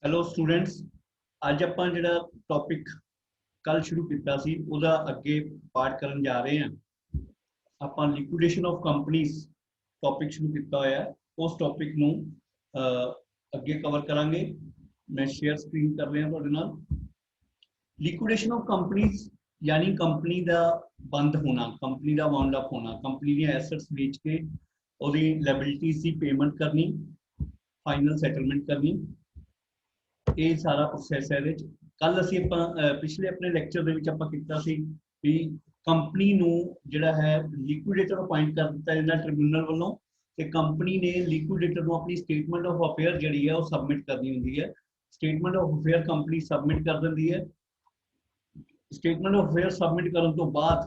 Hello students, ਅੱਜ ਆਪਾਂ ਜਿਹੜਾ ਟੌਪਿਕ ਕੱਲ ਸ਼ੁਰੂ ਕੀਤਾ ਸੀ ਉਹਦਾ ਅੱਗੇ ਪਾਰਟ ਕਰਨ ਜਾ ਰਹੇ ਹਾਂ। ਆਪਾਂ ਲਿਕੁਇਡੇਸ਼ਨ ਆਫ ਕੰਪਨੀਜ਼ ਟੌਪਿਕ ਸ਼ੁਰੂ ਕੀਤਾ ਹੋਇਆ ਹੈ। ਉਸ ਟੌਪਿਕ ਨੂੰ ਅੱਗੇ ਕਵਰ ਕਰਾਂਗੇ। ਮੈਂ ਸ਼ੇਅਰ ਸਕਰੀਨ ਕਰ ਰਿਹਾ ਤੁਹਾਡੇ ਨਾਲ। ਲਿਕੁਇਡੇਸ਼ਨ ਆਫ ਕੰਪਨੀਜ਼ यानी कंपनी का बंद होना, कंपनी का वाउंड अप होना, कंपनी दी एसेट्स बेच के ਉਹਦੀ ਲਾਇਬਿलिटीज ਦੀ पेमेंट करनी, फाइनल सैटलमेंट करनी, ये सारा प्रोसैस है। कल असी पिछले अपने लैक्चर ਦੇ ਵਿੱਚ ਆਪਾਂ ਕੀਤਾ ਸੀ ਵੀ ਕੰਪਨੀ ਨੂੰ ਜਿਹੜਾ ਹੈ ਲਿਕੁਇਡੇਟਰ ਅਪਾਇੰਟ ਕਰ ਦਿੱਤਾ ਜਾਂਦਾ ਟ੍ਰਿਬਿਊਨਲ ਵੱਲੋਂ ਤੇ ਕੰਪਨੀ ਨੇ ਲਿਕੁਇਡੇਟਰ ਨੂੰ ਆਪਣੀ ਸਟੇਟਮੈਂਟ ਆਫ ਅਫੇਅਰ ਜਿਹੜੀ ਹੈ ਉਹ ਸਬਮਿਟ ਕਰਨੀ ਹੁੰਦੀ ਹੈ। Statement of affair company submit ਕਰ ਦਿੰਦੀ ਹੈ। स्टेटमेंट ऑफ अफेयर सबमिट करने तो बाद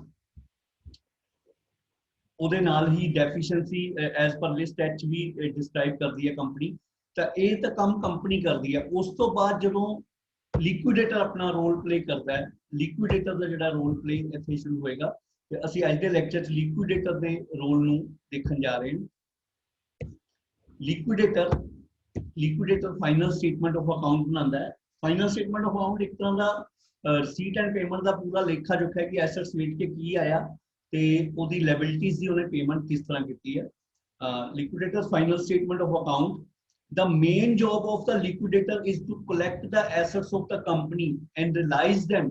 ਉਹਦੇ ਨਾਲ ਹੀ deficiency as per list H ਵੀ ਡਿਸਕ੍ਰਾਈਬ ਕਰਦੀ ਹੈ ਕੰਪਨੀ। ਤਾਂ ਇਹ ਤਾਂ ਕੰਮ ਕੰਪਨੀ ਕਰਦੀ ਹੈ। ਉਸ ਤੋਂ ਬਾਅਦ ਜਦੋਂ ਲਿਕੁਇਡੇਟਰ ਆਪਣਾ ਰੋਲ ਪਲੇ ਕਰਦਾ ਹੈ, ਲਿਕੁਇਡੇਟਰ ਦਾ ਜਿਹੜਾ ਰੋਲ ਪਲੇ ਇੱਥੇ ਸ਼ੁਰੂ ਹੋਏਗਾ ਤੇ ਅਸੀਂ ਅੱਜ ਦੇ ਲੈਕਚਰ 'ਚ ਲਿਕੁਇਡੇਟਰ ਦੇ ਰੋਲ ਨੂੰ ਦੇਖਣ ਜਾ ਰਹੇ ਹਾਂ। ਲਿਕੁਇਡੇਟਰ ਫਾਈਨਲ ਸਟੇਟਮੈਂਟ ਆਫ ਅਕਾਊਂਟ ਬਣਾਉਂਦਾ ਹੈ। फाइनल स्टेटमेंट ऑफ अकाउंट एक तरह का रिसीट एंड पेमेंट का पूरा लेखा जोखा है कि एसेट्स बेच के की आया ते ओदी लायबिलिटीज दी उन्हें पेमेंट किस तरह की है। Liquidators final statement of account, the main job of the liquidator is to collect the assets of the company and realize them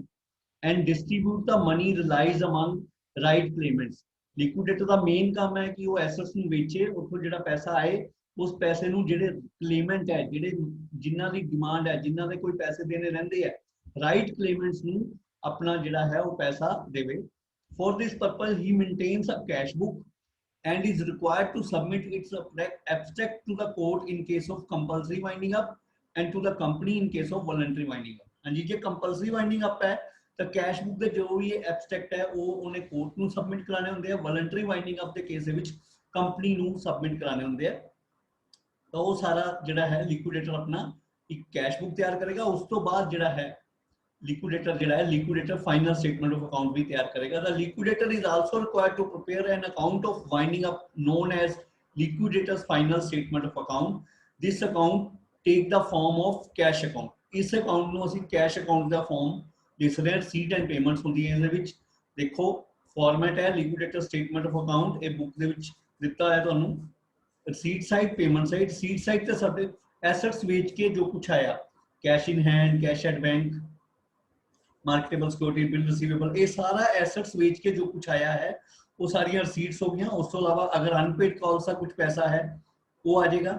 and distribute the money realized among right claimants। liquidator the main ਕੰਮ ਹੈ ਕਿ ਉਹ assets ਨੂੰ ਵੇਚੇ, ਉੱਥੋਂ ਜਿਹੜਾ ਪੈਸਾ ਆਏ उस पैसे ਨੂੰ ਜਿਹੜੇ ਕਲੇਮੈਂਟ ਹੈ, ਜਿਹੜੇ ਜਿਨ੍ਹਾਂ ਦੀ ਡਿਮਾਂਡ ਹੈ, ਜਿਨ੍ਹਾਂ ਦੇ ਕੋਈ ਪੈਸੇ ਦੇਣੇ ਰਹਿੰਦੇ ਹੈ, ਰਾਈਟ ਕਲੇਮੈਂਟਸ ਨੂੰ ਆਪਣਾ ਜਿਹੜਾ ਹੈ ਉਹ ਪੈਸਾ ਦੇਵੇ। For this purpose he maintains a cash book and is required to submit its abstract to the court in case of compulsory winding up and to the company in case of voluntary winding up। ਹਾਂਜੀ, ਜੇ compulsory winding up ਹੈ ਤਾਂ cash book ਦੇ ਜੋ ਵੀ abstract ਹੈ ਉਹ ਉਹਨੇ court ਨੂੰ ਸਬਮਿਟ ਕਰਾਣੇ ਹੁੰਦੇ ਆ। ਵੋਲੰਟਰੀ ਵਾਈਂਡਿੰਗ ਅਪ ਦੇ ਕੇਸ ਦੇ ਵਿੱਚ ਕੰਪਨੀ ਨੂੰ ਸਬਮਿਟ ਕਰਾਣੇ ਹੁੰਦੇ ਆ। तो वो सारा जिहड़ा है लिक्विडेटर अपना एक कैश बुक तैयार करेगा। उस तो बाद जिहड़ा है liquidator final statement of account भी तैयार करेगा। The liquidator is also required to prepare an account of winding up known as liquidator's final statement of account. This account take the form of cash account. इस account ਨੂੰ ਅਸੀਂ cash account ਦਾ form दिस रहे receipt and payments ਹੁੰਦੀ ਹੈ। ਇਹਦੇ ਵਿੱਚ ਦੇਖੋ ਫਾਰਮੈਟ ਹੈ लिक्विडेटर स्टेटमेंट ऑफ अकाउंट। ਇਹ ਬੁੱਕ ਦੇ ਵਿੱਚ ਦਿੱਤਾ ਹੈ ਤੁਹਾਨੂੰ। Receipt side, payment side. Receipt side ਤੇ ਸਾਡੇ ਐਸੈਟਸ ਵੇਚ ਕੇ ਜੋ ਕੁਝ ਆਇਆ, cash in hand, cash at bank, marketable security, bill receivable, ਇਹ ਸਾਰਾ ਐਸੈਟਸ ਵੇਚ ਕੇ ਜੋ ਕੁਝ ਆਇਆ ਹੈ ਉਹ ਸਾਰੀਆਂ ਰਿਸੀਟਸ ਹੋ ਗਈਆਂ। ਉਸ ਤੋਂ ਇਲਾਵਾ ਅਗਰ ਅਨਪੇਡ ਕਾਲਸ ਦਾ ਕੁਝ ਪੈਸਾ ਹੈ ਉਹ ਆ ਜਾਏਗਾ।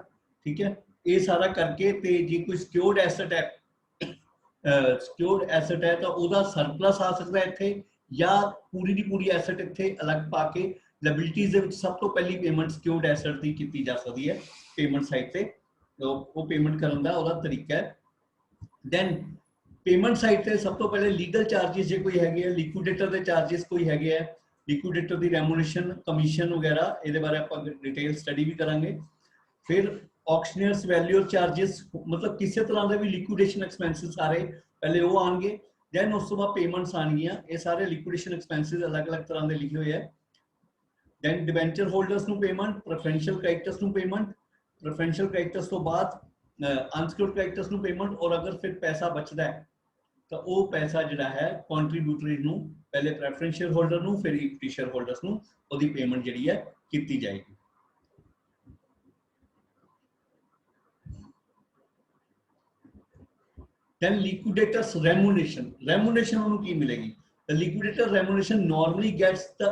ਠੀਕ ਹੈ, ਇਹ ਸਾਰਾ ਕਰਕੇ ਤੇ ਜੇ ਕੋਈ ਸਿਕਿਉਰਡ ਐਸੈਟ ਹੈ, ਸਿਕਿਉਰਡ ਐਸੈਟ ਹੈ ਤਾਂ ਉਹਦਾ ਸਰਪਲਸ ਆ ਸਕਦਾ ਇੱਥੇ, ਜਾਂ ਪੂਰੀ ਦੀ ਪੂਰੀ ਐਸੈਟ ਇੱਥੇ ਅਲੱਗ ਪਾ ਕੇ ਲਾਇਬਿਲਿਟੀਜ਼ ਦੇ ਵਿੱਚ ਸਭ ਤੋਂ ਪਹਿਲੀ ਪੇਮੈਂਟ ਸਿਕਿਉਰਡ ਐਸੈਟ ਦੀ ਕੀਤੀ ਜਾ ਸਕਦੀ ਹੈ ਪੇਮੈਂਟ ਸਾਈਡ ਤੇ। ਉਹ ਪੇਮੈਂਟ ਕਰਨ ਦਾ ਉਹਦਾ ਤਰੀਕਾ ਹੈ। ਦੈਨ ਪੇਮੈਂਟ ਸਾਈਡ ਤੇ ਸਭ ਤੋਂ ਪਹਿਲੇ ਲੀਗਲ ਚਾਰजेस ਜੇ ਕੋਈ ਹੈਗੇ ਆ, ਲਿਕੁਇਡੇਟਰ ਦੇ ਚਾਰजेस ਕੋਈ ਹੈਗੇ ਆ, ਲਿਕੁਇਡੇਟਰ ਦੀ ਰੈਮੂਨੇਸ਼ਨ, ਕਮਿਸ਼ਨ ਵਗੈਰਾ, ਇਹਦੇ ਬਾਰੇ ਆਪਾਂ ਡਿਟੇਲ ਸਟੱਡੀ ਵੀ ਕਰਾਂਗੇ। ਫਿਰ ऑक्शनियर्स वैल्यूअर चार्जेस, मतलब किसी तरह के भी लिक्विडेशन एक्सपेंसिस सारे पहले वो आएंगे। दैन उस तो बाद पेमेंट्स आएंगियां। ये सारे लिक्विडेशन एक्सपेंसिस अलग अलग तरह के लिखे हुए हैं। दैन डिबेंचर होल्डर्स नु पेमेंट, प्रेफरेंशियल क्रेडिटर्स नु पेमेंट, प्रेफरेंशियल क्रेडिटर्स तो बाद अनसिक्योर्ड क्रेडिटर्स नु पेमेंट, और अगर फिर पैसा बचता है तो वो पैसा जिहड़ा है कंट्रीब्यूटरी नु, पहले प्रेफरेंशियल होल्डर नु, फिर इक्विटी शेयर होल्डर्स नु ओदी पेमेंट जिहड़ी है कीती जाएगी। Then liquidators remuneration, remuneration ਉਹਨੂੰ ਕੀ ਮਿਲੇਗੀ? The liquidator remuneration normally gets the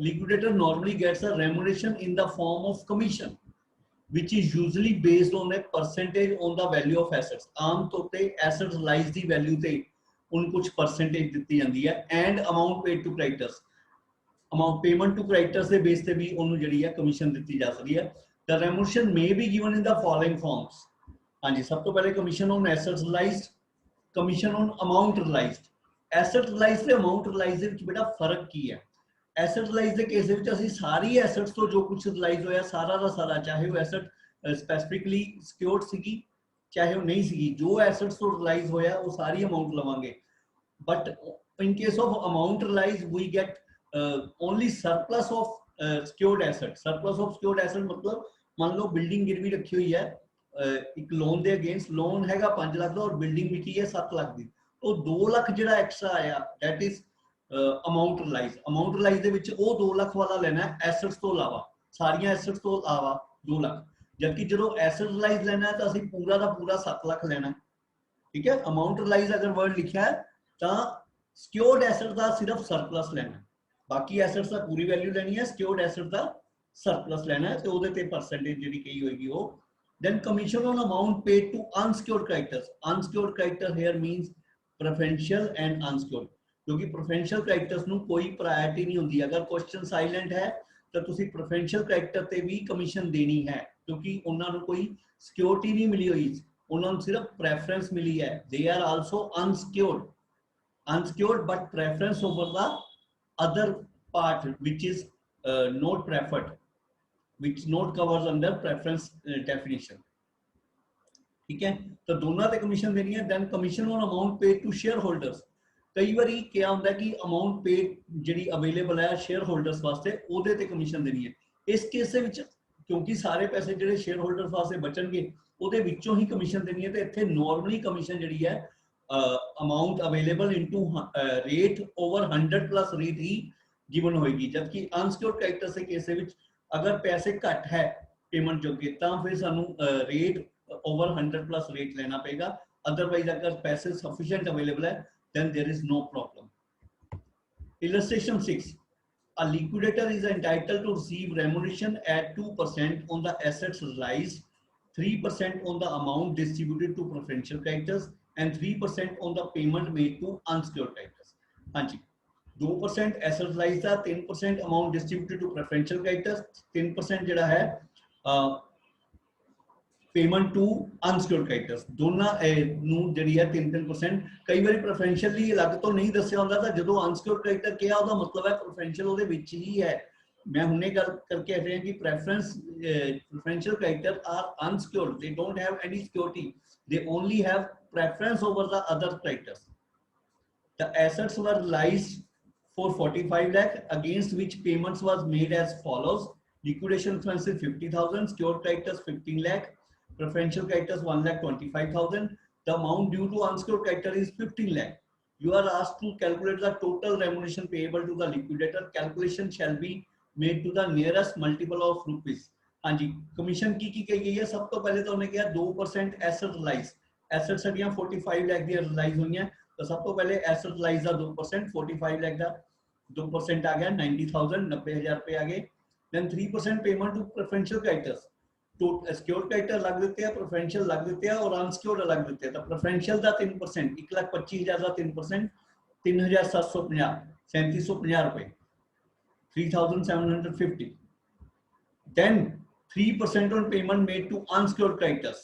liquidator normally gets a remuneration in the form of commission which is usually based on a percentage on the value of assets। ਆਮ ਤੌਰ ਤੇ assets realized ਦੀ value ਤੇ ਉਹਨੂੰ ਕੁਝ percentage ਦਿੱਤੀ ਜਾਂਦੀ ਹੈ। and amount paid to creditors, amount payment to creditors ਦੇ base ਤੇ ਵੀ ਉਹਨੂੰ ਜਿਹੜੀ ਹੈ ਕਮਿਸ਼ਨ ਦਿੱਤੀ ਜਾ ਸਕਦੀ ਹੈ। The remuneration may be given in the following forms। ਹਾਂਜੀ, सब तो पहले commission on assets realised, commission on amount realised. Asset realised ते अमाउंट रिलाइज्ड दे विच बेटा फर्क की है? एसेट रिलाइज्ड दे केस दे विच असीं सारी एसेट्स तो जो कुछ रिलाइज होया सारा दा सारा, चाहे वो एसेट स्पेसिफिकली सिक्योर्ड सीगी चाहे वो नहीं सीगी, जो एसेट्स तो रिलाइज होया वो सारी अमाउंट लवांगे। But in case of amount realise we get only surplus of secured asset. Surplus of secured asset मतलब मान लो बिल्डिंग गिरवी रखी हुई है एक लोन के अगेंस्ट लोन हैगा 5 लाख का और बिल्डिंग भी की है 7 लाख की, तो 2 लाख जो एक्स्ट्रा आया दैट इज अमाउंट रिलाइज दे विच वो 2 लाख वाला लेना है एसेट्स तो अलावा, सारियां एसेट्स तो अलावा 2 लाख, जबकि जो एसेट रिलाइज लेना है तो असं पूरा का पूरा 7 लाख लेना है। ठीक है, अमाउंट रिलाइज अगर वर्ड लिखा है तो सिक्योर्ड एसेट का सिर्फ सरप्लस लेना है, बाकी एसेट्स का पूरी वैल्यू लेनी है, सिक्योर्ड एसेट का सरप्लस लेना है, तो ਉਹਦੇ ਤੇ परसेंटेज ਜਿਹੜੀ ਕਹੀ ਹੋਏਗੀ ਉਹ। then commission on amount paid to unsecured creditors, unsecured creditor here means preferential and unsecured, क्योंकि preferential creditors ਨੂੰ ਕੋਈ ਪ੍ਰਾਇੋਰਟੀ ਨਹੀਂ ਹੁੰਦੀ, ਅਗਰ ਕੁਐਸਚਨ ਸਾਇਲੈਂਟ ਹੈ ਤਾਂ ਤੁਸੀਂ preferential creditor ਤੇ ਵੀ ਕਮਿਸ਼ਨ ਦੇਣੀ ਹੈ, ਕਿਉਂਕਿ ਉਹਨਾਂ ਨੂੰ ਕੋਈ ਸਿਕਿਉਰਿਟੀ ਨਹੀਂ ਮਿਲੀ ਹੋਈ, ਉਹਨਾਂ ਨੂੰ ਸਿਰਫ preference ਮਿਲੀ ਹੈ, they are also unsecured but preference over the other part which is not preferred, which not covers under preference definition। ठीक है, तो दोनों ते कमीशन देनी है। then commission on amount paid to shareholders, कई बारी क्या होता है कि अमाउंट पेड जी अवेलेबल है शेयर होल्डर्स वास्ते ਉਹਦੇ ਤੇ कमीशन देनी है। इस केस ਦੇ ਵਿੱਚ क्योंकि सारे पैसे ਜਿਹੜੇ शेयर होल्डर्स वास्ते बचणगे ਉਹਦੇ ਵਿੱਚੋਂ ही कमीशन देनी है, तो ਇੱਥੇ नॉर्मली कमीशन ਜਿਹੜੀ है amount available into rate over 100 plus rate ही गिवन होएगी, जबकि अनसिक्योर्ड क्रेडिटर्स के केस ਵਿੱਚ अगर पैसे घट है पेमेंट जोगे तो फिर सानू रेट ओवर 100 प्लस रेट लेना पेगा, अदरवाइज अगर पैसे सफिशिएंट अवेलेबल है then there is no problem। illustration 6, a liquidator is entitled to receive remuneration at 2% on the assets realized, 3% on the amount distributed to preferential creditors and 3% on the payment made to unsecured creditors। हाँ जी, 2% asset realised था, 3% amount distributed to preferential creditors, 3% ਜਿਹੜਾ ਹੈ payment to unsecured creditors, दोनों ਨੂੰ ਜਿਹੜੀ ਹੈ 3-3%। ਕਈ ਵਾਰੀ प्रेफरेंशियल अलग तो नहीं ਦੱਸਿਆ ਹੁੰਦਾ, ਤਾਂ ਜਦੋਂ अनसिक्योर्ड क्रेडिटर ਕਿਹਾ ਉਹਦਾ ਮਤਲਬ ਹੈ प्रेफरेंशियल ਉਹਦੇ ਵਿੱਚ ਹੀ ਹੈ। मैं हमने गल करके हटे हैं कि preferential creditors are unsecured, they don't have any security, they only have preference over the other creditors। the assets were realized for 45 lakh against which payments was made as follows: liquidation expenses 50,000, secured creditors 15 lakh, preferential creditors 1,25,000, the amount due to unsecured creditor is 15 lakh। you are asked to calculate the total remuneration payable to the liquidator, calculation shall be made to the nearest multiple of rupees। हाँ जी, commission की गई है, सब तो पहले तो उन्हें क्या 2% एसेट रिलाइज, एसेट साड़ियां 45 लाख दी रिलाइज हुई हैं, तो सब तो पहले एसेट रिलाइज का 2%, 45 लाख का 2% आ गया 90,000, 90,000 रुपए आ गए। then 3% payment to preferential creditors, तो सिक्योर्ड क्रेडिटर लग देते हैं, प्रेफरेंशियल लग देते हैं और अनसिक्योर्ड अलग देते हैं। तो प्रेफरेंशियल का 3%, 1,25,000 का 3%, 3,750, 3,750 रुपए, 3,750। then 3% on payment made to unsecured creditors,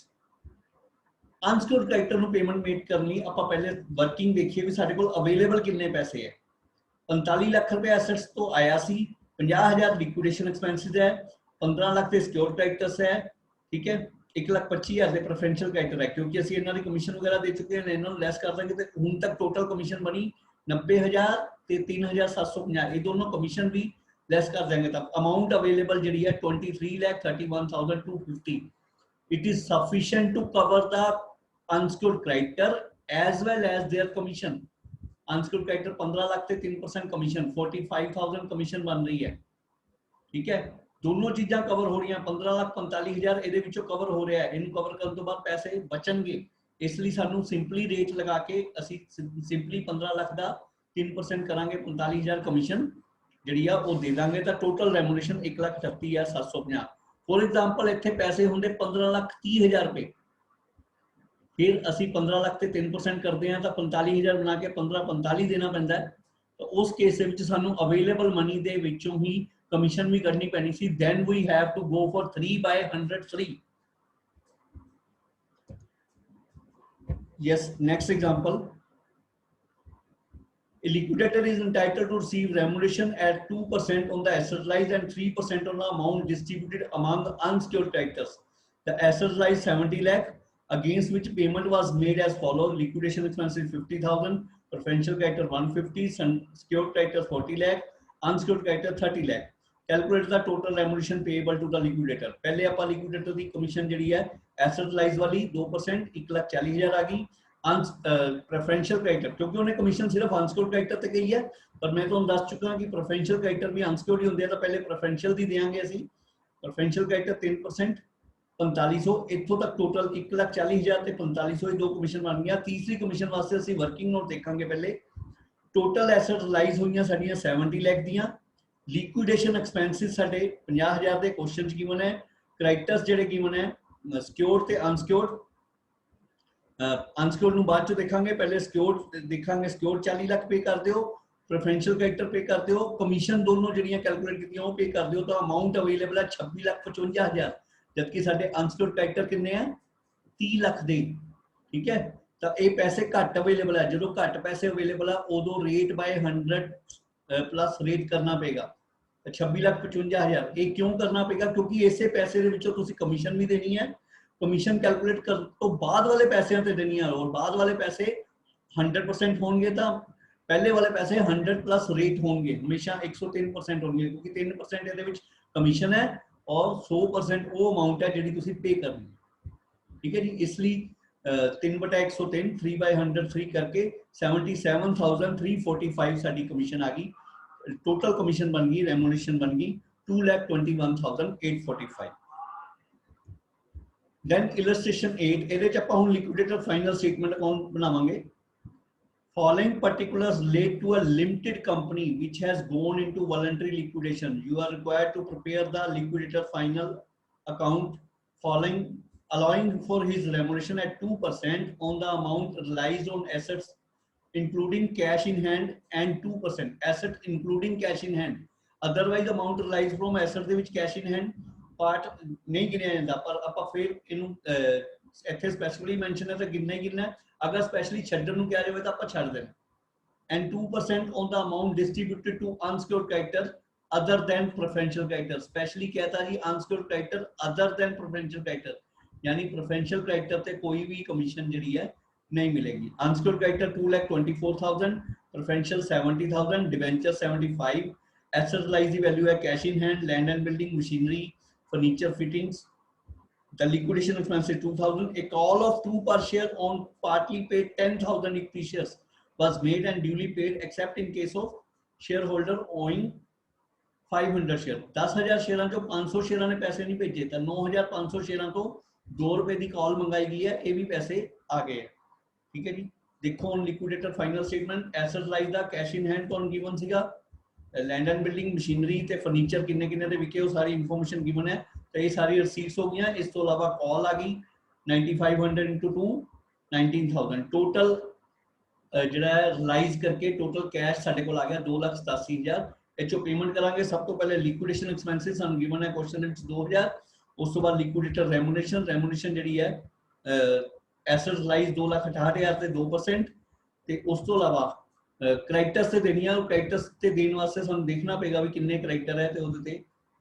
unsecured creditor ਨੂੰ पेमेंट मेड करनी, ਆਪਾਂ ਪਹਿਲੇ वर्किंग देखिए भी ਸਾਡੇ ਕੋਲ अवेलेबल कितने पैसे है। 45 लाख रुपए एसेट्स तो आया सी, 50,000 लिक्विडेशन एक्सपेंसेस है, 15 लाख ਤੇ सिक्योर्ड क्रेडिटर्स है, ठीक है, 1,25,000 ਦੇ प्रेफरेंशियल क्रेडिटर है, क्योंकि ਅਸੀਂ ਇਹਨਾਂ ਦੀ कमीशन वगैरह दे चुके हैं, ਇਹਨਾਂ ਨੂੰ ਲੈਸ कर देंगे तो ਹੁਣ तक टोटल कमीशन बनी 90,000 ਤੇ 3,750, ये दोनों कमीशन भी लेस कर देंगे। तब अमाउंट अवेलेबल जी है 23,31,250, it is sufficient to cover the unsecured creditor as well as their commission. Unsecured creditor 15 lakh से 3% कमीशन, 45,000 कमीशन बन रही है, ठीक है, दोनों चीज़ां कवर हो रही हैं, 15 लाख 45,000 ਇਹਦੇ ਵਿੱਚੋਂ कवर हो रहा है, ਇਹਨੂੰ कवर ਕਰਨ ਤੋਂ ਬਾਅਦ पैसे बचणगे, इसलिए सानू सिंपली रेट लगा के ਅਸੀਂ सिंपली 15 लाख ਦਾ 3% करांगे, 45,000 कमीशन जी दे देंगे, तो टोटल रेमुनेशन 1,38,750। फॉर एग्जाम्पल इतने पैसे होंगे 15,30,000 रुपए, फिर असी 15 लाख से 3% करते हैं तो 45,000 बना के 15,45 देना पैंदा है, तो उस केस में सानू अवेलेबल मनी दे विचों ही कमीशन भी करनी पैनी सी। then we have to go for 3/100 free। yes, next example, a liquidator is entitled to receive remuneration at 2% on the asset realized and 3% on the amount distributed among the unsecured creditors। the asset realized 70 lakh against which payment was made as follows: liquidation expenses 50,000, preferential creditor 150, secured creditors 40 lakh, unsecured creditor 30 lakh। calculate the total remuneration payable to the liquidator। पहले आप liquidator की commission जी है asset lies वाली 2%, 1,40,000 आ गई। Preferential creditor, क्योंकि उन्हें commission सिर्फ अनसिक्योर्ड क्रेडिटर ते गई है, पर मैं तो दस चुका कि प्रेफरेंशियल क्रेडिटर भी अनसिक्योर्ड ही होंगे, तो पहले प्रेफरेंशियल दी देंगे असी। प्रेफरेंशियल क्रेडिटर 3%, 4500, इतों तक टोटल 1,40,000 ते 4500 ही दो कमीशन बन गया। तीसरी कमीशन वास्ते असी वर्किंग नोट देखांगे पहले। टोटल एसेट रिलाइज हुई साडियां 70 लाख दियां। लिक्विडेशन एक्सपेंसिस साडे 50,000 के क्वेश्चन गिवन है। क्रेडिटर्स जेडे गिवन है सिक्योर्ड ते अनसिक्योर्ड। अनसिक्योर्ड बाद चो देखांगे, पहले सिक्योर्ड देखा, सिक्योर्ड 40 लाख पे कर दो, प्रेफरेंशियल क्रेडिटर पे कर दो, कमीशन दोनों जिहड़ियां कैलकुलेट कीतियां वो पे कर दो, तो अमाउंट अवेलेबल है 26,55,000, जबकि साडे अनसिक्योर्ड क्रेडिटर किन्ने हैं 30 लाख दे। ठीक है, तो ये पैसे घट अवेलेबल है। जो घट पैसे अवेलेबल है उदो रेट बाय 100 प्लस रेट करना पेगा 26,55,000। ये क्यों करना पेगा? क्योंकि इसे पैसे दे विचों तुसीं कमीशन भी देनी है, कमीशन कैलकुलेट कर तो बाद वाले पैसे ते देनी है, और बाद वाले पैसे 100% होंगे तो पहले वाले पैसे 100 प्लस रेट होंगे, हमेशा 103% होंगे, क्योंकि 3% ये कमीशन है और 100% वो अमाउंट है जी तुसीं पे करनी है। ठीक है जी, इसलिए 3/103 3/100 3 करके 77,345 साडी कमीशन आ गई। टोटल कमीशन बन गई, रेम्यूनरेशन बन गई 2,21,845। देन इलस्ट्रेशन 8, ਇਹਦੇ ਚ ਆਪਾਂ ਹੁਣ ਲਿਕੁਇਡੇਟਰ ਫਾਈਨਲ ਸਟੇਟਮੈਂਟ ਅਕਾਊਂਟ ਬਣਾਵਾਂਗੇ। Following particulars relate to a limited company which has gone into voluntary liquidation. You are required to prepare the liquidator final account following allowing for his remuneration at 2% on the amount realized on assets including cash in hand and 2% asset including cash in hand. Otherwise amount realized from asset ਦੇ ਵਿੱਚ cash in hand part नहीं Guinea ਜਾਂਦਾ, पर ਆਪਾਂ ਫਿਰ ਇਹਨੂੰ ਇੱਥੇ specifically mention ਹੈ ਤਾਂ ਗਿਣਨਾ ਹੀ ਗਿਣਨਾ। अगर स्पेशली छड्डन किया जाए तो आप छड़ देना। And 2% on the amount distributed to unsecured creditor other than preferential creditor. Specially कहता जी unsecured creditor other than preferential creditor, यानी प्रेफरेंशियल क्रेडिटर से कोई भी कमीशन जी है नहीं मिलेगी। Unsecured creditor 2,24,000, preferential 70,000, debenture 75, asset लाइज की वैल्यू है cash in hand, land and building, machinery, furniture fittings. The liquidation expense is 2,000. A call of 2 per share on partly paid 10,000 equity shares was made and duly paid except in case of shareholder owing 500 share. 10,000 share चो 500 share ने पैसे नहीं भेजे, तो 9,500 share तो ₹2 की call मंगाई गई है, ये भी पैसे आ गए। ठीक है जी, देखो हम liquidator final statement. Asset lies का कैश इन हैंड तो गिवन सीगा, लैंड एंड बिल्डिंग, मशीनरी ते फर्नीचर किन्ने किन्ने दे विके वो सारी इंफॉर्मेशन गिवन है, तो ये सारी रसीट्स हो गई। इस तो अलावा कॉल आ गई 9,500 × 2 19,000। टोटल जिहड़ा रिलाइज करके टोटल कैश साडे कोल आ गया 2,87,000। इचो पेमेंट करांगे। सब तो पहले लिक्विडेशन एक्सपेंसिस सन गिवन है क्वेश्चन दे विच 2,000, उस तो बाद लिक्विडेटर रेम्यूनरेशन जिहड़ी है एसेट रिलाइज 2,68,000 ते 2%, ते उस तो अलावा क्रेडिटर्स से देनी है। क्रेडिटर्स से देने वास्ते सानू देखना पेगा भी किन्ने क्रेडिटर है ते उहदे ते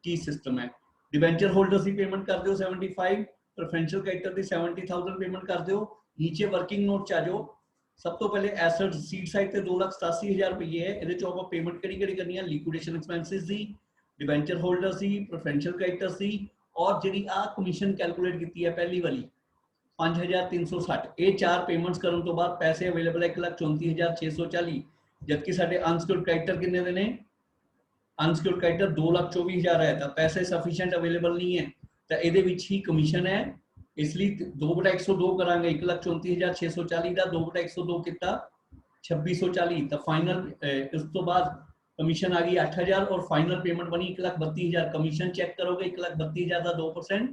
की सिस्टम है। डिवेंचर होल्डर्स की पेमेंट कर दो 75, प्रेफरेंशियल क्रेडिटर की 70,000 पेमेंट कर दो। नीचे वर्किंग नोट च आ जाओ। सब तो पहले एसेट सीट साइड ते 2,87,000 रुपये है, ये चो आप पेमेंट किहड़ी करनी है, लिक्विडेशन एक्सपेंसिस दी, डिवेंचर होल्डर्स दी, प्रेफरेंशियल क्रेडिटर्स दी, और जिहड़ी आ कमीशन कैलकुलेट की है पहली वाली 5,360। ये 4 पेमेंट्स करने तो बाद पैसे अवेलेबल है 1,34,640, जबकि साडे अनसिक्योर्ड क्रेडिटर किन्ने दे ने, अनसिक्योर्ड क्रेडिटर 2,24,000 है, तो पैसे सफिशिएंट अवेलेबल नहीं है, तो ये ही कमीशन है। इसलिए 2/102 करांगे 1,34,640 का 2/102 कितना 2,640, तो फाइनल उस तो बाद कमीशन आ गई 8,000 और फाइनल पेमेंट बनी 1,32,000। कमीशन चेक करोगे 1,32,000 का 2%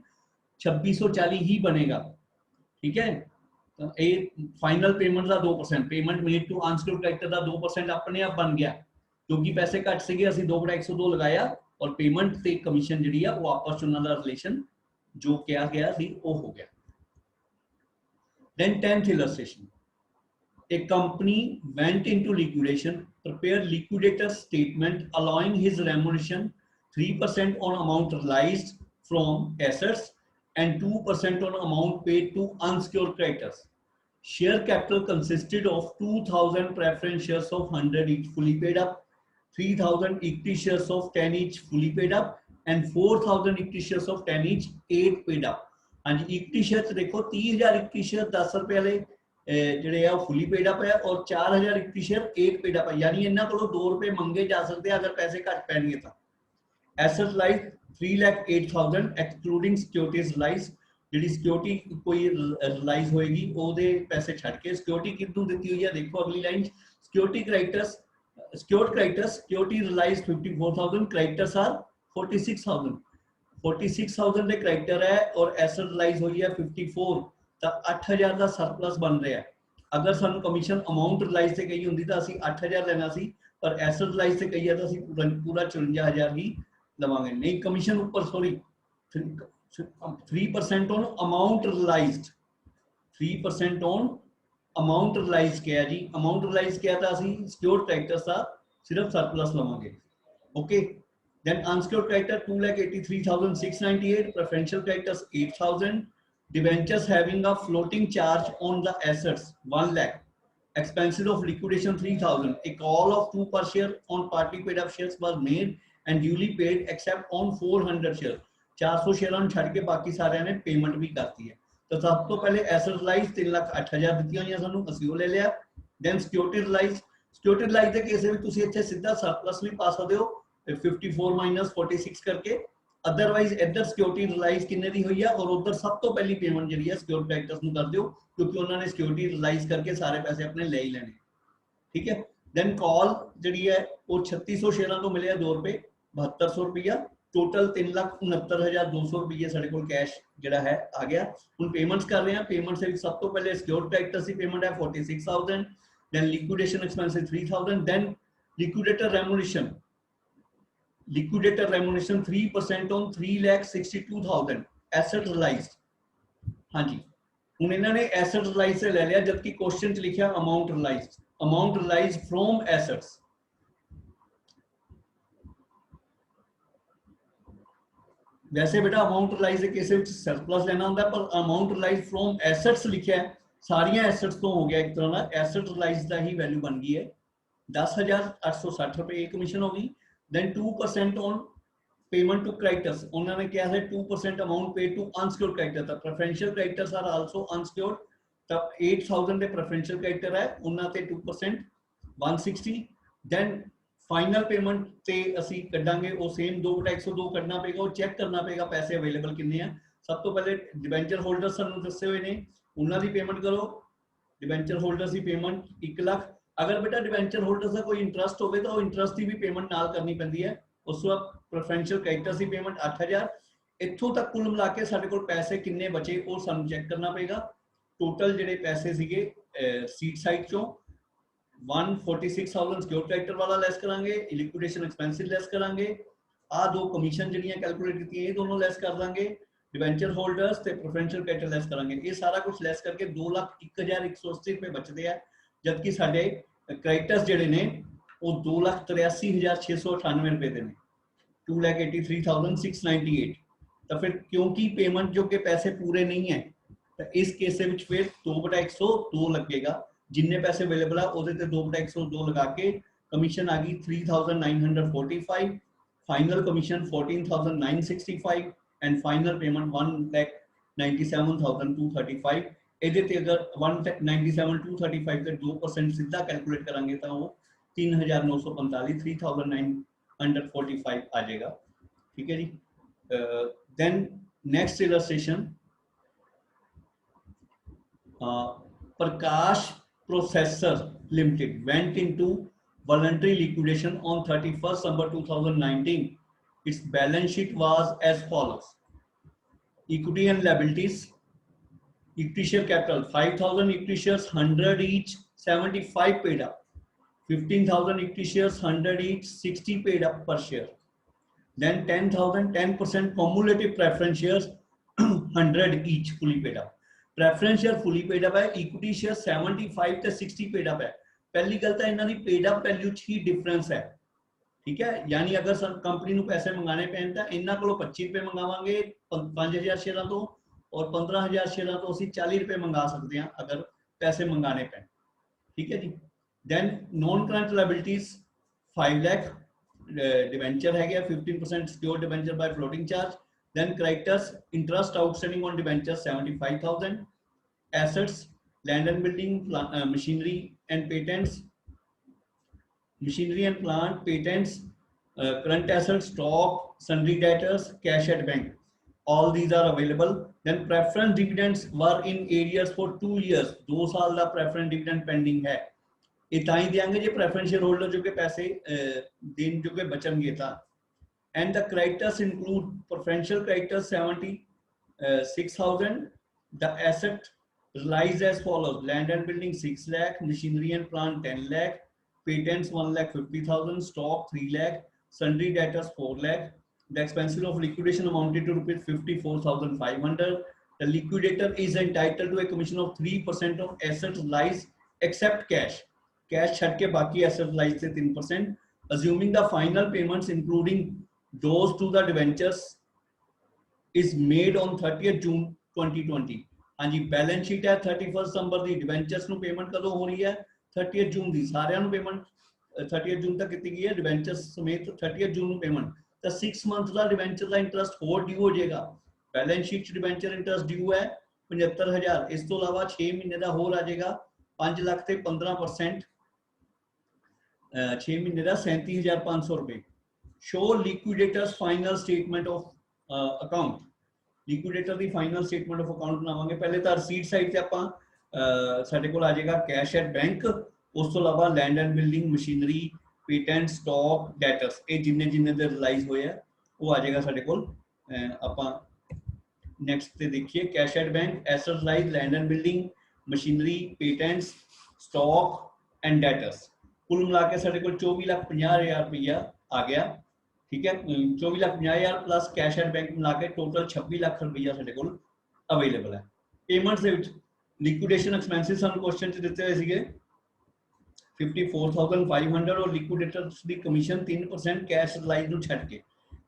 2,640 ही बनेगा। ठीक है, तो ये फाइनल पेमेंट का 2%, payment made to unsecured creditor का 2% अपने आप बन गया, क्योंकि पैसे घट से असं 2/102 लगाया और पेमेंट से कमीशन जी है वो आपस च उन्होंने रिलेशन जो किया गया सी वो हो गया। Then 10th illustration, a company went into liquidation, prepared liquidator statement allowing his remuneration 3% on amount realized from assets and 2% on amount paid to unsecured creditors. Share capital consisted of 2,000 preference shares of 100 each fully paid up, 3,000 equity shares of 10 each fully paid up, and 4,000 equity shares of 10 each 8 paid up. हाँ जी, equity share देखो 30,000 equity share 10 रुपए वाले ਜਿਹੜੇ ਆ ਫੁੱਲੀ paid up ਹੈ ਔਰ 4000 equity share 1 paid up ਹੈ, ਯਾਨੀ ਇਹਨਾਂ ਕੋਲੋਂ 2 ਰੁਪਏ ਮੰਗੇ ਜਾ ਸਕਦੇ ਆ ਅਗਰ ਪੈਸੇ ਘੱਟ ਪੈਣਗੇ ਤਾਂ। ਐਸਟ ਲਾਈਫ 3,08,000 ਐਕਸਕਲੂਡਿੰਗ ਸਿਕਿਉਰਿਟੀਜ਼ ਰਿਲਾਈਜ਼, ਜਿਹੜੀ ਸਿਕਿਉਰਿਟੀ ਕੋਈ ਰਿਲਾਈਜ਼ ਹੋਏਗੀ ਉਹਦੇ ਪੈਸੇ ਛੱਡ ਕੇ। ਸਿਕਿਉਰਿਟੀ ਕਿੰਨੂੰ ਦਿੱਤੀ ਹੋਈ ਹੈ ਦੇਖੋ ਅਗਲੀ line, security creditors security realise 54,000, creditors are 46,000, 46,000 ਦੇ ਕ੍ਰੈਡਿਟਰ ਹੈ ਔਰ ਐਸਟ ਰਿਲਾਈਜ਼ ਹੋਈ ਹੈ 54, ਤਾਂ 8,000 ਦਾ ਸਰਪਲਸ ਬਣ ਰਿਹਾ। ਅਗਰ ਸਾਨੂੰ ਕਮਿਸ਼ਨ ਅਮਾਉਂਟ ਰਿਲਾਈਜ਼ ਤੇ ਕਹੀ ਹੁੰਦੀ ਤਾਂ ਅਸੀਂ 8,000 ਲੈਣਾ ਸੀ, ਪਰ ਐਸਟ ਰਿਲਾਈਜ਼ ਤੇ ਕਹੀ ਹੈ ਤਾਂ ਅਸੀਂ ਪੂਰਾ 54,000 ਹੀ ਲਵਾਂਗੇ। ਨਹੀਂ ਕਮਿਸ਼ਨ ਉੱਪਰ sorry 3% on amount realised, 3% on amount realise ਕਿਹਾ ਜੀ। ਅਮਾਉਂਟ ਰਿਲਾਈਜ਼ ਕਿਹਾ ਤਾਂ ਅਸੀਂ ਸਿਕਿਉਰਡ ਕ੍ਰੈਡਿਟਰਸ ਦਾ ਸਿਰਫ ਸਰਪਲਸ ਲਵਾਂਗੇ। Okay, then unsecured creditor 2,83,698, preferential creditors 8,000, debentures having a floating charge on the assets 1 lakh, expenses of liquidation 3,000. A call of 2 per share on partly paid up shares was made and duly paid except on 400 shares. 400 share छड़ के बाकी सारे ने payment भी करती है। तो सब तो पहले एसेट रिलाइज 3,08,000 दी हुई सानू असी वो ले लिया। देन सिक्योरिटी रिलाइज के केस में तुसी इत्थे सीधा सरप्लस भी पा सकते हो 54 माइनस 46 करके। अदरवाइज इधर सिक्योरिटी रिलाइज किन्ने दी हुई है और उधर सब तो पहली पेमेंट जी है सिक्योर क्रेडिटर्स कर दो, क्योंकि उन्होंने सिक्योरिटी रिलाइज करके सारे पैसे अपने ले ही लेने। ठीक है, देन कॉल जी है वो 3600 शेयर तो मिले 2 रुपए 7200 रुपया, टोटल 3,69,200 रुपये साढ़े को कैश जरा है आ गया। हम पेमेंट्स कर रहे हैं, पेमेंट से सब तो पहले सिक्योर क्रेडिटर्स की पेमेंट है 46,000, then liquidation expenses 3,000, then liquidator remuneration 3% on 3,62,000 asset realised. हाँ जी, ਹੁਣ ਇਹਨਾਂ ਨੇ ਐਸੈਟ ਰਿਲਾਈਜ਼ से ले लिया, जबकि क्वेश्चन च लिखा अमाउंट रिलाइज फ्रॉम एसेट्स। वैसे बेटा अमाउंट रिलाइज के केस में सरप्लस लेना होता है, पर अमाउंट रिलाइज फ्रॉम एसेट्स लिखा है, सारियां एसेट्स तो हो गया एक तरह का एसेट रिलाइज का ही वैल्यू बन गई है 10,860 रुपए कमीशन होगी। Then 2% on payment to creditors, उन्होंने क्या है 2% amount paid to unsecured creditor, तो preferential creditors are also unsecured, तब 8,000 के प्रेफरेंशियल क्रेडिटर है उन्होंने 2% 160। देन फाइनल पेमेंट ते असी कटांगे वो सेम 2/102 करना पेगा, वो चेक करना पेगा पैसे अवेलेबल कितने हैं। सब तो पहले डिबेंचर होल्डर्स सानू दसे हुए ने उन्हों की पेमेंट करो, डिबेंचर होल्डर्स की पेमेंट 1 लाख। अगर बेटा डिबेंचर होल्डर्स का कोई इंटरस्ट हो तो इंटरस्ट की भी पेमेंट नाल करनी पैंदी है। उस वक्त प्रेफरेंशियल क्रेडिटर्स की पेमेंट 8,000, इत्थों तक कुल मिला के साडे कोल पैसे किन्ने बचे वो सानू चेक करना पेगा। टोटल जिहड़े पैसे सीगे सीट साइड चों 146,000 सिक्योर क्रेडिटर वाला लेस करांगे, लिक्विडेशन एक्सपेंसिव लेस करांगे, आ दो कमीशन जिहड़ियां कैलकुलेट कीतियां ये दोनों लेस कर दांगे, डिबेंचर होल्डर्स ते प्रेफरेंशियल क्रेडिटर लेस करांगे। ये सारा कुछ लेस करके 2,01,180 रुपए बचते हैं, जबकि साडे क्रेडिटर्स जिहड़े ने वो 2,83,698 रुपए दे ने 2,83,698। तो फिर क्योंकि पेमेंट जो के पैसे पूरे नहीं है तो इस केस में फिर 2/102 लगेगा, जिन्ने पैसे अवेलेबल है ਉਹਦੇ ਤੇ 2/102 लगा के कमीशन आ गई 3,945, final commission 14,965 and final payment 1,97,235। ਇਹਦੇ ਤੇ अगर 1,97,235 ਤੇ 2% सीधा कैलकुलेट करांगे तो वो 3,945 3,945 आ जाएगा। ठीक है जी। Then next illustration, Prakash Processor Limited went into voluntary liquidation on 31st December 2019. Its balance sheet was as follows: equity and liabilities, equity share capital 5,000 equity shares 100 each 75 paid up, 15,000 equity shares 100 each 60 paid up per share. Then 10,000 10% cumulative preference shares 100 each fully paid up। Preference share fully paid up है, equity share 75 ते 60 paid up है। पहली गल तो इन्हां दी paid up value च ही difference है। ठीक है, यानी अगर कंपनी नूं पैसे मंगाने पैण तां इन्हां कोलों 25 रुपए मंगावांगे 5,000 शेयरां तो, और 15,000 शेयरां तो असीं 40 रुपए मंगा सकते हैं अगर पैसे मंगाने पैण। ठीक है जी। Then non current liabilities 5 lakh debenture है 15% secure debenture by floating charge, Then creditors, interest outstanding on debentures 75,000. Assets, land and building, machinery and patents, machinery and plant, patents, current assets, stock, sundry debtors, cash at bank. All these are available. Then preference dividends were in arrears for 2 years. 2 साल का preference dividend pending है. ये ताई देंगे जो preference shareholder जो के पैसे दिन जो के बचेंगे था. And the creditors include preferential creditors 76,000. The asset lies as follows: land and building 6 lakh, machinery and plant 10 lakh, patents 1,50,000, stock 3 lakh, sundry debtors 4 lakh. The expenses of liquidation amounted to rupees 54,500. The liquidator is entitled to a commission of 3% of assets lies except cash. Cash छट के बाकी assets lies से 3%. Assuming the final payments including those to the debentures is made on 30th June 2020. हाँ जी, balance sheet है 31 दिसंबर दी, debentures नु payment कदों हो रही है 30th जून दी, सारिਆਂ ਨੂੰ पेमेंट 30th जून तक ਕੀਤੀ ਗਈ ਹੈ, डिबेंचर्स समेत 30th जून ਨੂੰ पेमेंट, ਤਾਂ 6 ਮੰਥ ਦਾ डिबेंचर ਦਾ ਇੰਟਰਸਟ ਹੋਰ ਡਿਊ ਹੋ ਜਾਏਗਾ। बैलेंस शीट ਚ डिबेंचर इंटरेस्ट ड्यू है 75,000, ਇਸ ਤੋਂ ਇਲਾਵਾ 6 ਮਹੀਨੇ ਦਾ ਹੋਰ ਆ ਜਾਏਗਾ 5 ਲੱਖ ਤੇ 15%, 6 ਮਹੀਨੇ ਦਾ 37,500 रुपए। show liquidators final statement of account। liquidator the final statement of account ਬਣਾਵਾਂਗੇ। ਪਹਿਲੇ ਤਾਂ receipt side ਤੇ ਆਪਾਂ ਸਾਡੇ ਕੋਲ ਆ ਜਾਏਗਾ cash at bank, ਉਸ ਤੋਂ ਇਲਾਵਾ land and building, machinery, patent, stock, debtors, ਇਹ ਜਿੰਨੇ ਜਿੰਨੇ ਦੇ ਰਿਲਾਈਜ਼ ਹੋਏ ਆ ਉਹ ਆ ਜਾਏਗਾ ਸਾਡੇ ਕੋਲ। ਆਪਾਂ next ਤੇ ਦੇਖੀਏ cash at bank, assets like land and building, machinery, patents, stock and debtors। कुल मिला के ਸਾਡੇ ਕੋਲ 24,50,000 रुपया आ गया। ठीक है, 24,50,000 प्लस कैश एट बैंक मिला के टोटल 26 लाख रुपया ਸਾਡੇ ਕੋਲ ਅਵੇਲੇਬਲ ਹੈ। ਪੇਮੈਂਟਸ ਦੇ ਵਿੱਚ ਲਿਕੁਇਡੇਸ਼ਨ ਐਕਸਪੈਂਸਿਸ ਸਾਨੂੰ ਕੁਐਸਚਨ ਚ ਦਿੱਤੇ ਹੋਏ ਸੀਗੇ 54,500 और लिक्विडेटर्स ਦੀ ਕਮਿਸ਼ਨ 3% ਕੈਸ਼ ਰਿਲਾਈਜ਼ ਨੂੰ ਛੱਡ ਕੇ।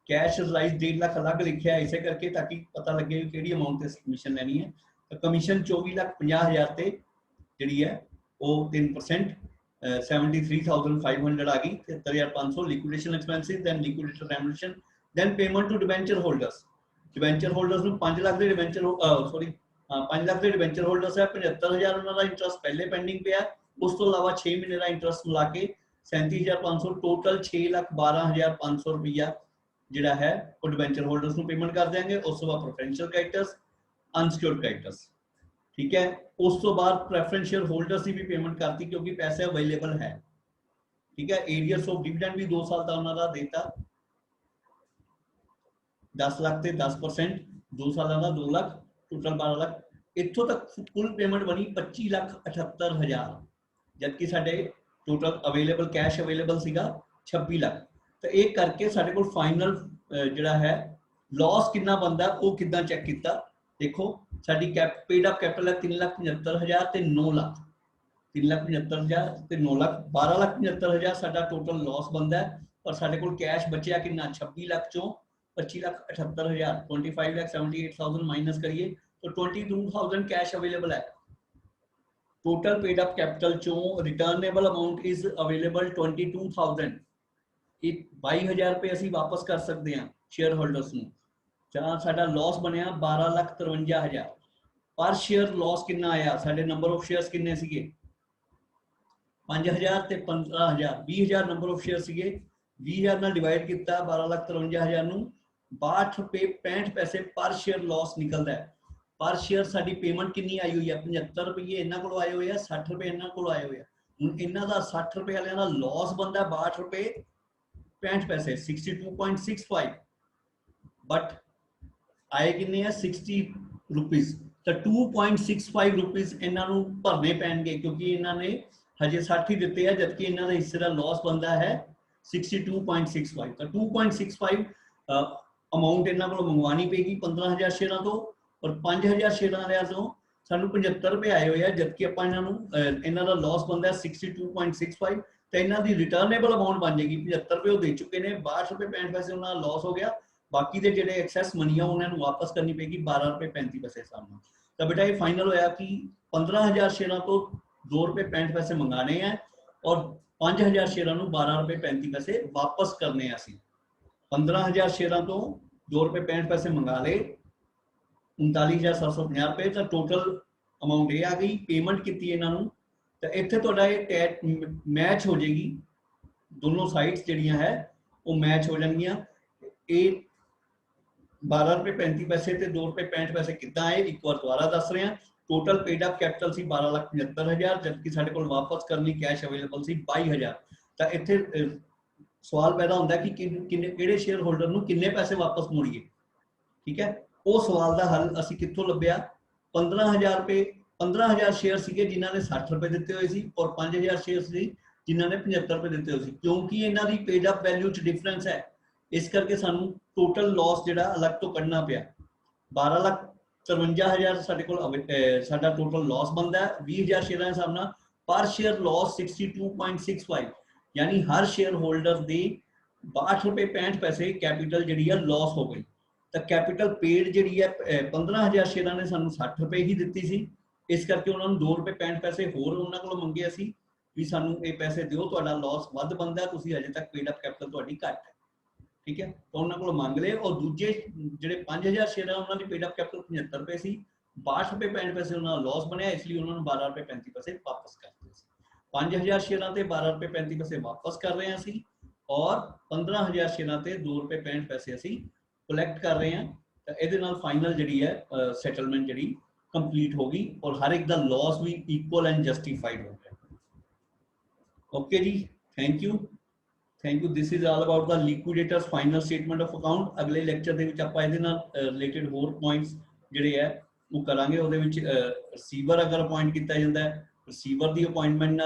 ਕੈਸ਼ ਰਿਲਾਈਜ਼ 1.5 ਲੱਖ ਅਲੱਗ ਲਿਖਿਆ ਇਸੇ ਕਰਕੇ ਤਾਂ ਕਿ ਪਤਾ ਲੱਗੇ ਕਿਹੜੀ ਅਮਾਉਂਟ ਤੇ ਕਮਿਸ਼ਨ ਲੈਣੀ ਹੈ। ਤਾਂ ਕਮਿਸ਼ਨ 24,50,000 ਤੇ ਜਿਹੜੀ ਹੈ ਉਹ 3% 73,500 आ गई, 73,500 liquidation expenses, then liquidator remuneration, then payment to debenture holders। debenture holders ਨੂੰ 5 ਲੱਖ ਦੇ debenture 5 ਲੱਖ ਦੇ debenture holders ਹੈ, 75,000 ਉਹਨਾਂ ਦਾ ਇੰਟਰਸਟ ਪਹਿਲੇ ਪੈਂਡਿੰਗ ਪਿਆ, ਉਸ ਤੋਂ ਇਲਾਵਾ 6 ਮਹੀਨੇ ਦਾ ਇੰਟਰਸਟ ਮਿਲਾ ਕੇ 37,500, ਟੋਟਲ 6,12,500 ਰੁਪਇਆ ਜਿਹੜਾ ਹੈ ਉਹ debenture holders ਨੂੰ ਪੇਮੈਂਟ ਕਰ ਦਿਆਂਗੇ। ਉਸ ਤੋਂ ਬਾਅਦ preferential creditors, unsecured creditors। ठीक है, उस तो बाद प्रेफरेंस शेयर होल्डर्स की भी पेमेंट करती क्योंकि पैसे अवेलेबल है। ठीक है, एरियर्स ऑफ डिविडेंड भी 2 साल का उन्होंने देता 10 लाख ते 10%, 2 साल का 2 लाख, टोटल 12 लाख। इत्थों तक कुल पेमेंट बनी 25,78,000, जबकि साडे टोटल अवेलेबल कैश अवेलेबल सीगा 26 लाख। तो एक करके साडे कोल फाइनल जिहड़ा है लॉस कितना बनदा वो किदां चेक कीता। देखो साडी पेड अप कैपिटल है 3,75,000 ते 9 लाख, 3,75,000 ते 9 लाख, 12,75,000 साडा टोटल लॉस बनदा है। और साडे कोल कैश बचिया कितना 26 लाख चों 25,78,000, 25,78,000 माइनस करिए तो 22,000 कैश अवेलेबल है। टोटल पेड अप कैपिटल चों रिटर्नेबल अमाउंट इज अवेलेबल 22,000। 22,000 रुपए असीं वापस कर सकते हैं शेयर होल्डर्स नूं। जहाँ साडा लॉस बनया 12,53,000 पर शेयर लॉस कितना आया, साडे नंबर ऑफ शेयर्स किन्ने सीगे 5,000 ते 15,000, 20,000 नंबर ऑफ शेयर सीगे। 20,000 नाल डिवाइड किया 12,53,000 नूं 62 रुपए 65 पैसे पर शेयर लॉस निकलता है। पर शेयर साडी पेमेंट कितनी आई हुई है 75 रुपये इन्हां कोलों आए हुए हैं, 60 रुपए इन्हां कोलों आए हुए हैं। हुण इन्हां दा 60 रुपए वालियां दा लॉस बनदा 62 रुपए 65 पैसे 62.65, बट आए किन्ने है 60 रुपीज। तो 2.65 रुपीज इन्हां नूं भरने पैणगे क्योंकि इन्हां ने हजे 60 ही दिते हैं, जबकि इन्हां दे हिस्से दा लॉस बनदा है 62.65। तो 2.65 अमाउंट इन्हां कोलों मंगवानी पेगी 15,000 शेयरां तो, और 5,000 शेयरां वालियां तो सानूं 75 रुपए आए हुए हैं, जबकि आपां इन्हां नूं इन्हां दा लॉस बनदा है 62.65। तो इन्हां दी रिटर्नेबल अमाउंट बन जाएगी 75 रुपए वो दे चुके ने, 62 रुपए 65 पैसे उन्हां दा लॉस हो गया। बाकी दे जिहड़े एक्सेस मनी है उन्होंने वापस करनी पेगी 12 रुपए 35 पैसे हिसाब नाल। तो बेटा ये फाइनल होया कि 15,000 शेयरां तो 2 रुपए 65 पैसे मंगाने हैं और 5,000 शेयरां नूं 12 रुपए 35 पैसे वापस करने हैं। असीं 15,000 शेयरां तो ₹2.65 मंगा ले 39,750 तो टोटल अमाउंट ये आ गई। पेमेंट की इन्हों तो इतने थोड़ा ये टैट मैच हो जाएगी, दोनों साइड्स जड़ियाँ है वो मैच हो जाएगियाँ। ये ₹12.35 ते ₹2.65 कितना है एक बार दोबारा दस रहे हैं। टोटल पेड अप कैपिटल सी 12,75,000 जबकि साढ़े को वापस करनी कैश अवेलेबल सी 22,000। तो इतने सवाल पैदा होता है कि किन्ने शेयर होल्डर को किन्ने पैसे वापस मोड़िए। ठीक है, वो सवाल का हल असी कितों लभ्या। 15,000 रुपये 15,000 शेयर से जिन्होंने ₹60 दिते हुए सी और 5,000 शेयर से जिन्होंने ₹75 दिते हुए सी। क्योंकि इन्हों की पेड अप वैल्यू च डिफरेंस है, इस करके सानू टोटल लॉस जिहड़ा अलग तो कढ़ना पिया। 12,53,000 साडे कोल साडा टोटल लॉस बनता है। 20,000 शेयर के हिसाब नाल पर शेयर लॉस 62.65, यानी हर शेयर होल्डर की ₹62.65 कैपिटल जी लॉस हो गई। तो कैपिटल पेड जी है 15,000 शेयर ने सानू ₹60 ही दी सी, इस करके उन्होंने ₹2.65 होर उन्होंने को मंगे सी भी सानू ये पैसे दिओ, तुहाडा लॉस वध बनदा, तुसीं अजे तक पेड अप कैपिटल तुहाडी घट है। ठीक है, तो उन्होंने को मंग ले। और दूजे जो 5,000 शेयर है उन्होंने पेड अप कैपिटल ₹75 सी, ₹62.65 उन्होंने लॉस बनया, इसलिए उन्होंने ₹12.35 वापस कर दिए। 5,000 शेयर से ₹12.35 वापस कर रहे हैं असी और 15,000 शेयर से ₹2.65 असी कलैक्ट कर रहे हैं। तो ये फाइनल जी है सैटलमेंट जी कंप्लीट होगी और हर एक का लॉस भी इक्वल एंड जस्टिफाइड हो गया। ओके जी, thank you thank you. This is all about the liquidator's final statement of account. अगले लैक्चर के आप रिलेटेड होर पॉइंट्स जोड़े है वो करांगे। वो रिसीवर अगर अपॉइंट किया जाता है, रिसीवर की अपॉइंटमेंट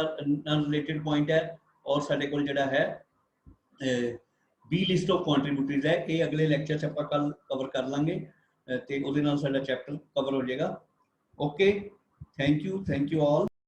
रिलेटेड पॉइंट है। और साडे कोल जिहड़ा है बी लिस्ट ऑफ कॉन्ट्रीब्यूटरीज है, ये अगले लैक्चर च आपां कल कवर कर लांगे तो उहदे नाल साडा चैप्टर कवर हो जाएगा। Okay, thank you all.